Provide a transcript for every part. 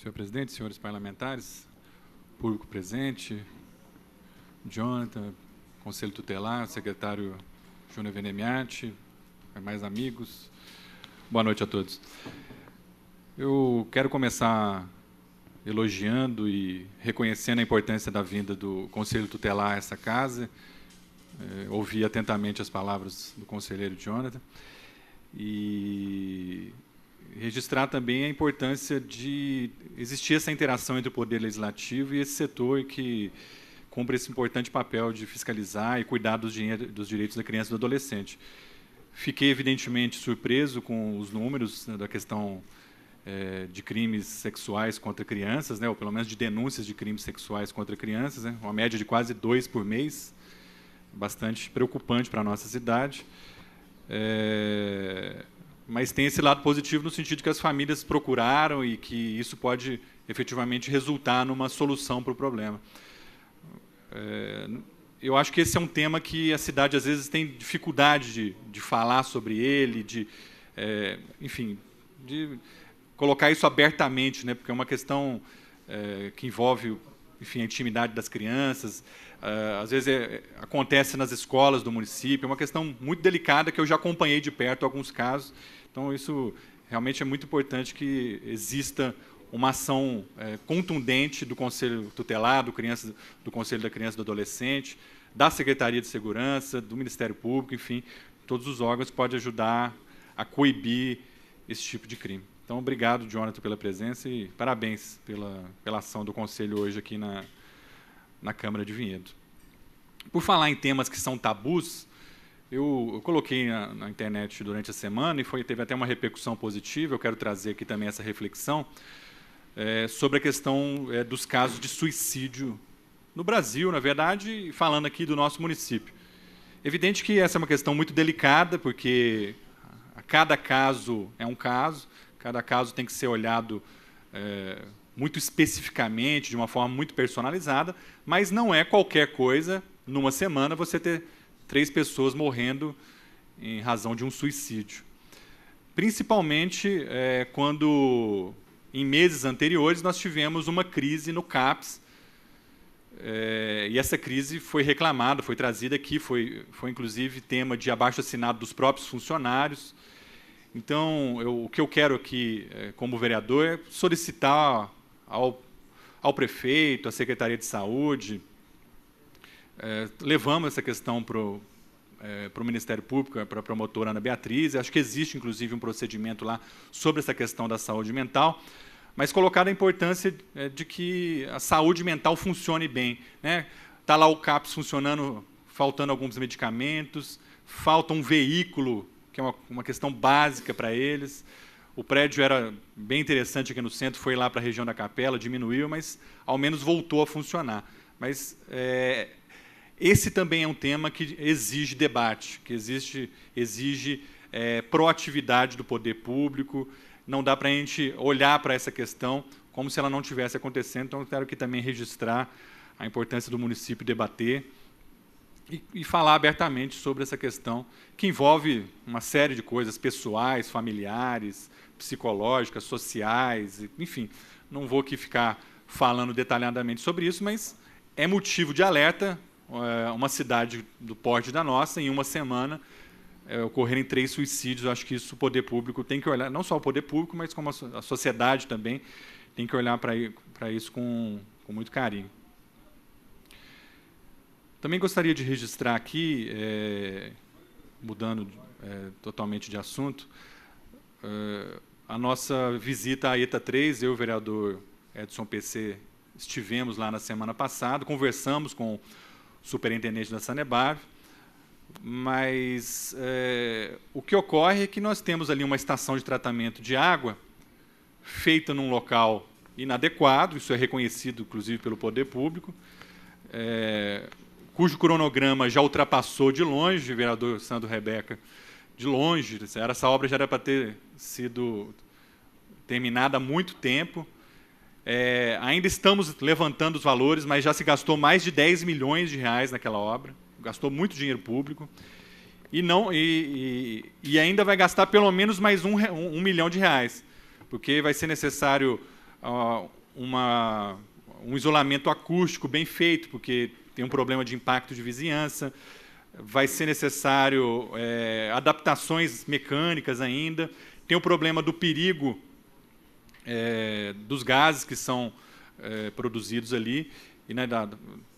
Senhor presidente, senhores parlamentares, público presente, Jonathan, conselho tutelar, secretário Júnior Venemiati, mais amigos, boa noite a todos. Eu quero começar elogiando e reconhecendo a importância da vinda do conselho tutelar a essa casa. Ouvi atentamente as palavras do conselheiro Jonathan e registrar também a importância de existir essa interação entre o Poder Legislativo e esse setor que cumpre esse importante papel de fiscalizar e cuidar dos direitos da criança e do adolescente. Fiquei, evidentemente, surpreso com os números, né, da questão de crimes sexuais contra crianças, né, ou pelo menos de denúncias de crimes sexuais contra crianças, né, uma média de quase 2 por mês, bastante preocupante para a nossa cidade. Mas tem esse lado positivo no sentido que as famílias procuraram e que isso pode efetivamente resultar numa solução para o problema. Eu acho que esse é um tema que a cidade às vezes tem dificuldade de falar sobre ele, enfim, de colocar isso abertamente, né, porque é uma questão que envolve, enfim, a intimidade das crianças. Às vezes acontece nas escolas do município, é uma questão muito delicada que eu já acompanhei de perto alguns casos. Então, isso realmente é muito importante que exista uma ação contundente do Conselho Tutelar, do Conselho da Criança e do Adolescente, da Secretaria de Segurança, do Ministério Público, enfim, todos os órgãos podem ajudar a coibir esse tipo de crime. Então, obrigado, Jonathan, pela presença e parabéns pela ação do Conselho hoje aqui na Câmara de Vinhedo. Por falar em temas que são tabus, eu coloquei na internet durante a semana e teve até uma repercussão positiva, eu quero trazer aqui também essa reflexão sobre a questão dos casos de suicídio no Brasil, na verdade, falando aqui do nosso município. Evidente que essa é uma questão muito delicada, porque cada caso é um caso, cada caso tem que ser olhado muito especificamente, de uma forma muito personalizada, mas não é qualquer coisa, numa semana, você ter 3 pessoas morrendo em razão de um suicídio. Principalmente quando, em meses anteriores, nós tivemos uma crise no CAPES, e essa crise foi reclamada, foi trazida aqui, foi inclusive tema de abaixo-assinado dos próprios funcionários. Então, o que eu quero aqui, como vereador, é solicitar ao prefeito, à Secretaria de Saúde, levamos essa questão para o Ministério Público, para a promotora Ana Beatriz. Acho que existe, inclusive, um procedimento lá sobre essa questão da saúde mental, mas colocar a importância de que a saúde mental funcione bem, né? Está lá o CAPES funcionando, faltando alguns medicamentos, falta um veículo, que é uma questão básica para eles. O prédio era bem interessante aqui no centro, foi lá para a região da Capela, diminuiu, mas ao menos voltou a funcionar. Mas esse também é um tema que exige debate, que exige proatividade do poder público. Não dá para a gente olhar para essa questão como se ela não estivesse acontecendo. Então, eu quero aqui também registrar a importância do município debater e falar abertamente sobre essa questão, que envolve uma série de coisas pessoais, familiares, psicológicas, sociais, enfim. Não vou aqui ficar falando detalhadamente sobre isso, mas é motivo de alerta uma cidade do porte da nossa, em uma semana, ocorrerem 3 suicídios. Eu acho que isso o poder público tem que olhar, não só o poder público, mas como a sociedade também tem que olhar para isso com muito carinho. Também gostaria de registrar aqui, mudando totalmente de assunto, a nossa visita à ETA 3, eu e o vereador Edson PC estivemos lá na semana passada, conversamos com o superintendente da Sanepar, mas o que ocorre é que nós temos ali uma estação de tratamento de água feita num local inadequado, isso é reconhecido, inclusive, pelo poder público, cujo cronograma já ultrapassou de longe, vereador Sandro Rebeca, de longe. Essa obra já era para ter sido terminada há muito tempo. Ainda estamos levantando os valores, mas já se gastou mais de 10 milhões de reais naquela obra, gastou muito dinheiro público, e ainda vai gastar pelo menos mais um milhão de reais, porque vai ser necessário um isolamento acústico bem feito, porque tem um problema de impacto de vizinhança. Vai ser necessário adaptações mecânicas ainda. Tem o problema do perigo dos gases que são produzidos ali, e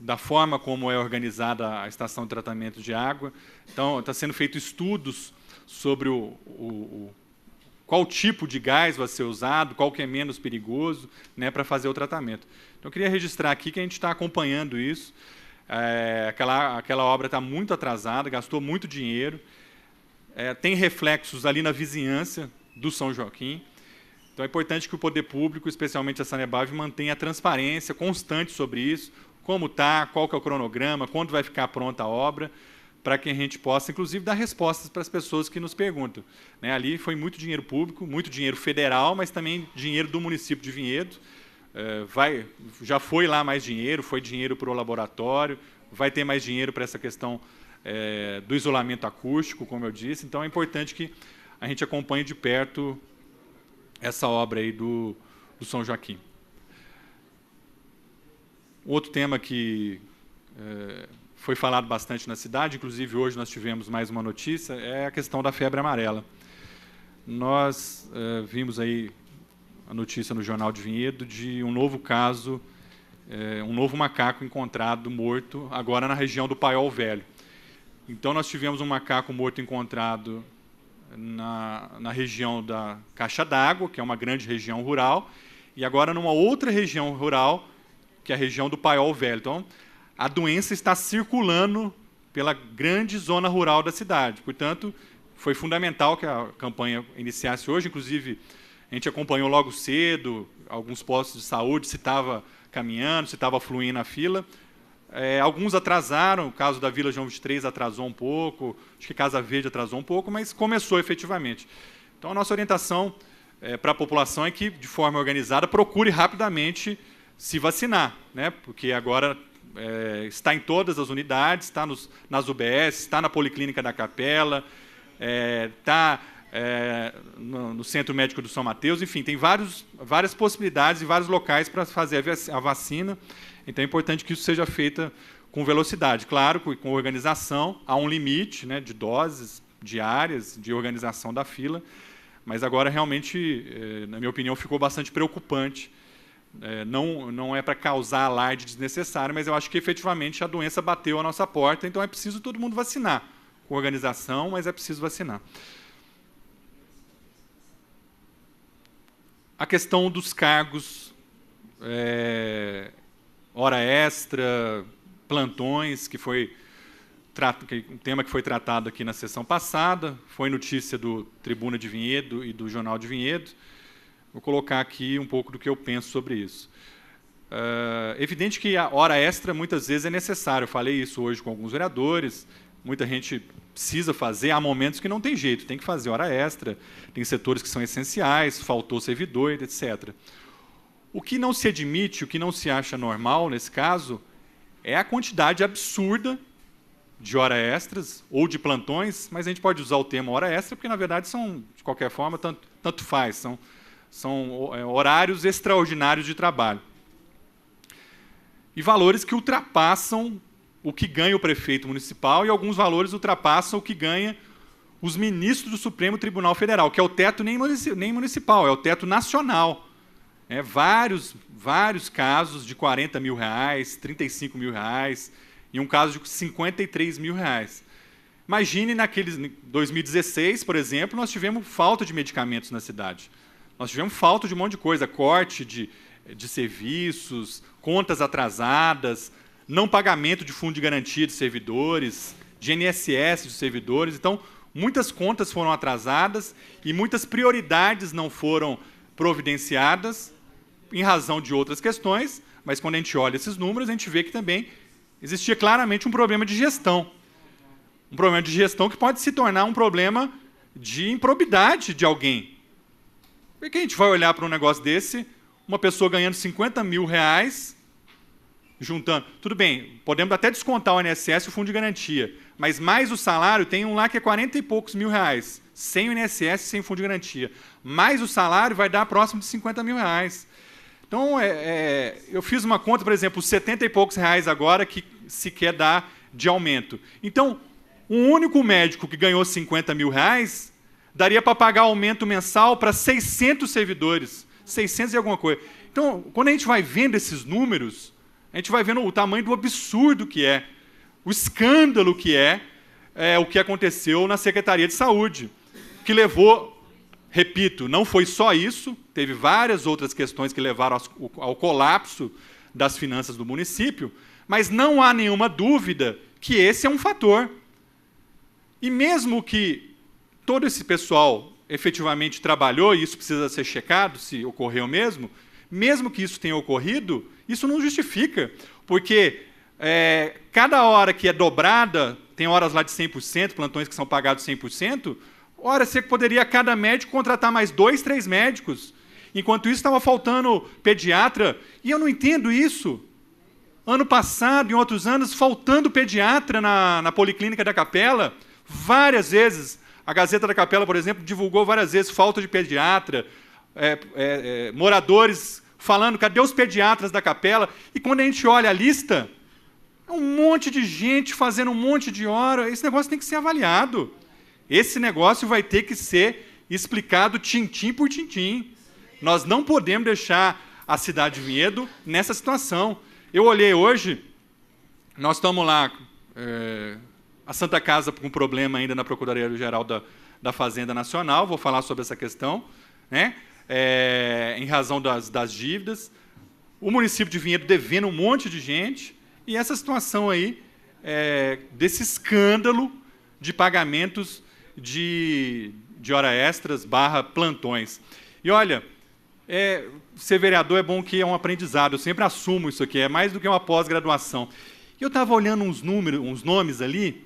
da forma como é organizada a estação de tratamento de água. Então, está sendo feito estudos sobre qual tipo de gás vai ser usado, qual que é menos perigoso, né, para fazer o tratamento. Então, eu queria registrar aqui que a gente está acompanhando isso. Aquela obra está muito atrasada, gastou muito dinheiro, tem reflexos ali na vizinhança do São Joaquim. Então, é importante que o poder público, especialmente a Sanepar, mantenha a transparência constante sobre isso, como está, qual que é o cronograma, quando vai ficar pronta a obra, para que a gente possa, inclusive, dar respostas para as pessoas que nos perguntam. Né, ali foi muito dinheiro público, muito dinheiro federal, mas também dinheiro do município de Vinhedo. Já foi lá mais dinheiro, foi dinheiro para o laboratório, vai ter mais dinheiro para essa questão do isolamento acústico, como eu disse. Então, é importante que a gente acompanhe de perto essa obra aí do São Joaquim. Outro tema que foi falado bastante na cidade, inclusive hoje nós tivemos mais uma notícia, é a questão da febre amarela. Nós vimos aí a notícia no Jornal de Vinhedo de um novo caso, um novo macaco encontrado morto, agora na região do Paiol Velho. Então, nós tivemos um macaco morto encontrado na região da Caixa d'Água, que é uma grande região rural, e agora numa outra região rural, que é a região do Paiol Velho. Então, a doença está circulando pela grande zona rural da cidade. Portanto, foi fundamental que a campanha iniciasse hoje. Inclusive, a gente acompanhou logo cedo alguns postos de saúde, se estava caminhando, se estava fluindo a fila. Alguns atrasaram, o caso da Vila João 23 atrasou um pouco, acho que Casa Verde atrasou um pouco, mas começou efetivamente. Então, a nossa orientação para a população é que, de forma organizada, procure rapidamente se vacinar, né? Porque agora está em todas as unidades, está nas UBS, está na Policlínica da Capela, está no Centro Médico do São Mateus, enfim, tem várias possibilidades e vários locais para fazer a vacina. Então, é importante que isso seja feito com velocidade. Claro, com organização, há um limite, né, de doses diárias, de organização da fila, mas agora, realmente, na minha opinião, ficou bastante preocupante. Não é para causar alarde desnecessário, mas eu acho que, efetivamente, a doença bateu à nossa porta, então é preciso todo mundo vacinar. Com organização, mas é preciso vacinar. A questão dos cargos, hora extra, plantões, que foi um tema que foi tratado aqui na sessão passada, foi notícia do Tribuna de Vinhedo e do Jornal de Vinhedo. Vou colocar aqui um pouco do que eu penso sobre isso. Evidente que a hora extra muitas vezes é necessária. Eu falei isso hoje com alguns vereadores. Muita gente precisa fazer, há momentos que não tem jeito, tem que fazer hora extra, tem setores que são essenciais, faltou servidor, etc. O que não se admite, o que não se acha normal, nesse caso, é a quantidade absurda de horas extras ou de plantões, mas a gente pode usar o termo hora extra, porque, na verdade, são, de qualquer forma, tanto faz, são horários extraordinários de trabalho. E valores que ultrapassam o que ganha o prefeito municipal e alguns valores ultrapassam o que ganha os ministros do Supremo Tribunal Federal, que é o teto nem municipal, é o teto nacional. Vários casos de R$40 mil, R$35 mil, e um caso de R$53 mil. Imagine, em 2016, por exemplo, nós tivemos falta de medicamentos na cidade. Nós tivemos falta de um monte de coisa, corte de serviços, contas atrasadas, não pagamento de fundo de garantia de servidores, de INSS de servidores. Então, muitas contas foram atrasadas e muitas prioridades não foram providenciadas em razão de outras questões, mas quando a gente olha esses números, a gente vê que também existia claramente um problema de gestão. Um problema de gestão que pode se tornar um problema de improbidade de alguém. Por que a gente vai olhar para um negócio desse, uma pessoa ganhando R$50 mil, juntando? Tudo bem, podemos até descontar o INSS e o fundo de garantia, mas mais o salário, tem um lá que é 40 e poucos mil reais, sem o INSS e sem o fundo de garantia. Mais o salário vai dar próximo de R$50 mil. Então, eu fiz uma conta, por exemplo, os 70 e poucos reais agora que se quer dar de aumento. Então, um único médico que ganhou 50 mil reais daria para pagar aumento mensal para 600 servidores, 600 e alguma coisa. Então, quando a gente vai vendo esses números, a gente vai vendo o tamanho do absurdo que é, o escândalo que é o que aconteceu na Secretaria de Saúde, que levou, repito, não foi só isso, teve várias outras questões que levaram ao colapso das finanças do município, mas não há nenhuma dúvida que esse é um fator. E mesmo que todo esse pessoal efetivamente trabalhou, e isso precisa ser checado, se ocorreu mesmo que isso tenha ocorrido, isso não justifica, porque cada hora que é dobrada, tem horas lá de 100%, plantões que são pagados 100%, ora, você poderia, cada médico, contratar mais 2, 3 médicos. Enquanto isso, estava faltando pediatra, e eu não entendo isso. Ano passado, em outros anos, faltando pediatra na Policlínica da Capela, várias vezes. A Gazeta da Capela, por exemplo, divulgou várias vezes falta de pediatra, moradores falando, cadê os pediatras da Capela? E quando a gente olha a lista, é um monte de gente fazendo um monte de hora. Esse negócio tem que ser avaliado. Esse negócio vai ter que ser explicado tintim por tintim. Nós não podemos deixar a cidade de Vinhedo nessa situação. Eu olhei hoje, nós estamos lá, a Santa Casa com problema ainda na Procuradoria-Geral da Fazenda Nacional, vou falar sobre essa questão, né? Em razão das dívidas. O município de Vinhedo devendo um monte de gente, e essa situação aí, desse escândalo de pagamentos de hora extras / plantões. E olha, ser vereador é bom, que é um aprendizado, eu sempre assumo isso aqui, é mais do que uma pós-graduação. E eu estava olhando uns nomes ali,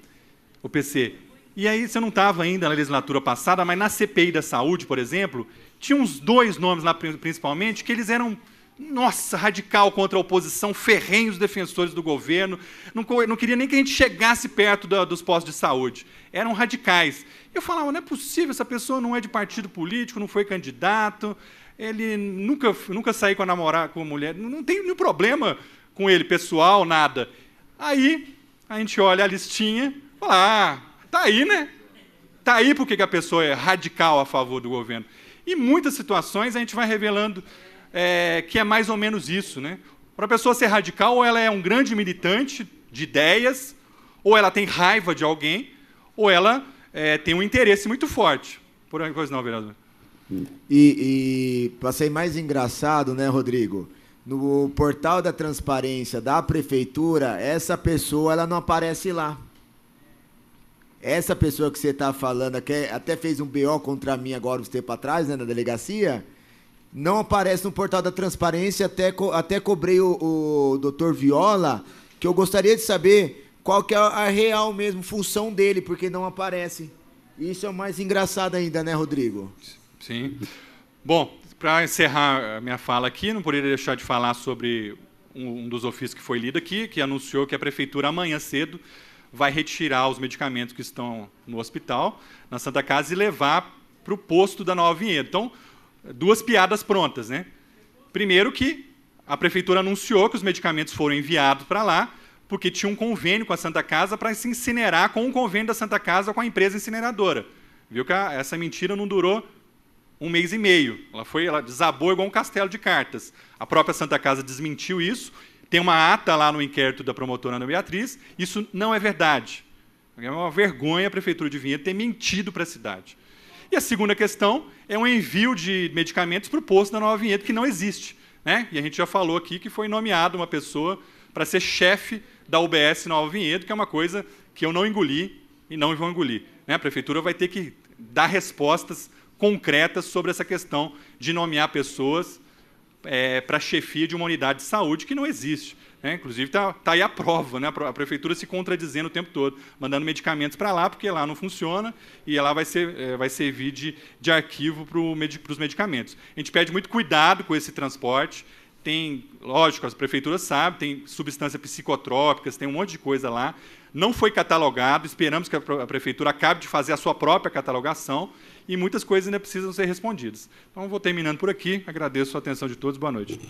o PC, e aí você não estava ainda na legislatura passada, mas na CPI da Saúde, por exemplo, tinha uns 2 nomes lá, principalmente, que eles eram, nossa, radical contra a oposição, ferrenhos defensores do governo, não queria nem que a gente chegasse perto dos postos de saúde, eram radicais. Eu falava, não é possível, essa pessoa não é de partido político, não foi candidato, ele nunca saiu com a mulher, não tem nenhum problema com ele, pessoal, nada. Aí, a gente olha a listinha, fala, tá aí, né? Tá aí porque a pessoa é radical a favor do governo. E muitas situações a gente vai revelando que é mais ou menos isso, né? Para a pessoa ser radical, ou ela é um grande militante de ideias, ou ela tem raiva de alguém, ou ela tem um interesse muito forte. Por aí, pois não, vereador. E para ser mais engraçado, né, Rodrigo? No portal da transparência da prefeitura, essa pessoa ela não aparece lá. Essa pessoa que você está falando, que até fez um BO contra mim agora, uns tempos atrás, né, na delegacia, não aparece no portal da transparência, até cobrei o doutor Viola, que eu gostaria de saber qual que é a real mesmo função dele, porque não aparece. Isso é o mais engraçado ainda, né, Rodrigo? Sim. Bom, para encerrar a minha fala aqui, não poderia deixar de falar sobre um dos ofícios que foi lido aqui, que anunciou que a prefeitura amanhã cedo vai retirar os medicamentos que estão no hospital, na Santa Casa, e levar para o posto da Nova Vinhedo. Então, 2 piadas prontas, né? Primeiro que a prefeitura anunciou que os medicamentos foram enviados para lá, porque tinha um convênio com a Santa Casa para se incinerar com o convênio da Santa Casa com a empresa incineradora. Viu que essa mentira não durou 1 mês e meio. Ela desabou igual um castelo de cartas. A própria Santa Casa desmentiu isso. Tem uma ata lá no inquérito da promotora Ana Beatriz. Isso não é verdade. É uma vergonha a Prefeitura de Vinhedo ter mentido para a cidade. E a segunda questão é um envio de medicamentos para o posto da Nova Vinhedo, que não existe, né? E a gente já falou aqui que foi nomeada uma pessoa para ser chefe da UBS Nova Vinhedo, que é uma coisa que eu não engoli e não vou engolir, né? A Prefeitura vai ter que dar respostas concretas sobre essa questão de nomear pessoas para a chefia de uma unidade de saúde que não existe, né? Inclusive, está aí a prova, né? A prefeitura se contradizendo o tempo todo, mandando medicamentos para lá, porque lá não funciona, e lá vai servir de arquivo para os medicamentos. A gente pede muito cuidado com esse transporte. Tem, lógico, as prefeituras sabem, tem substâncias psicotrópicas, tem um monte de coisa lá. Não foi catalogado, esperamos que a prefeitura acabe de fazer a sua própria catalogação e muitas coisas ainda precisam ser respondidas. Então, vou terminando por aqui. Agradeço a atenção de todos. Boa noite.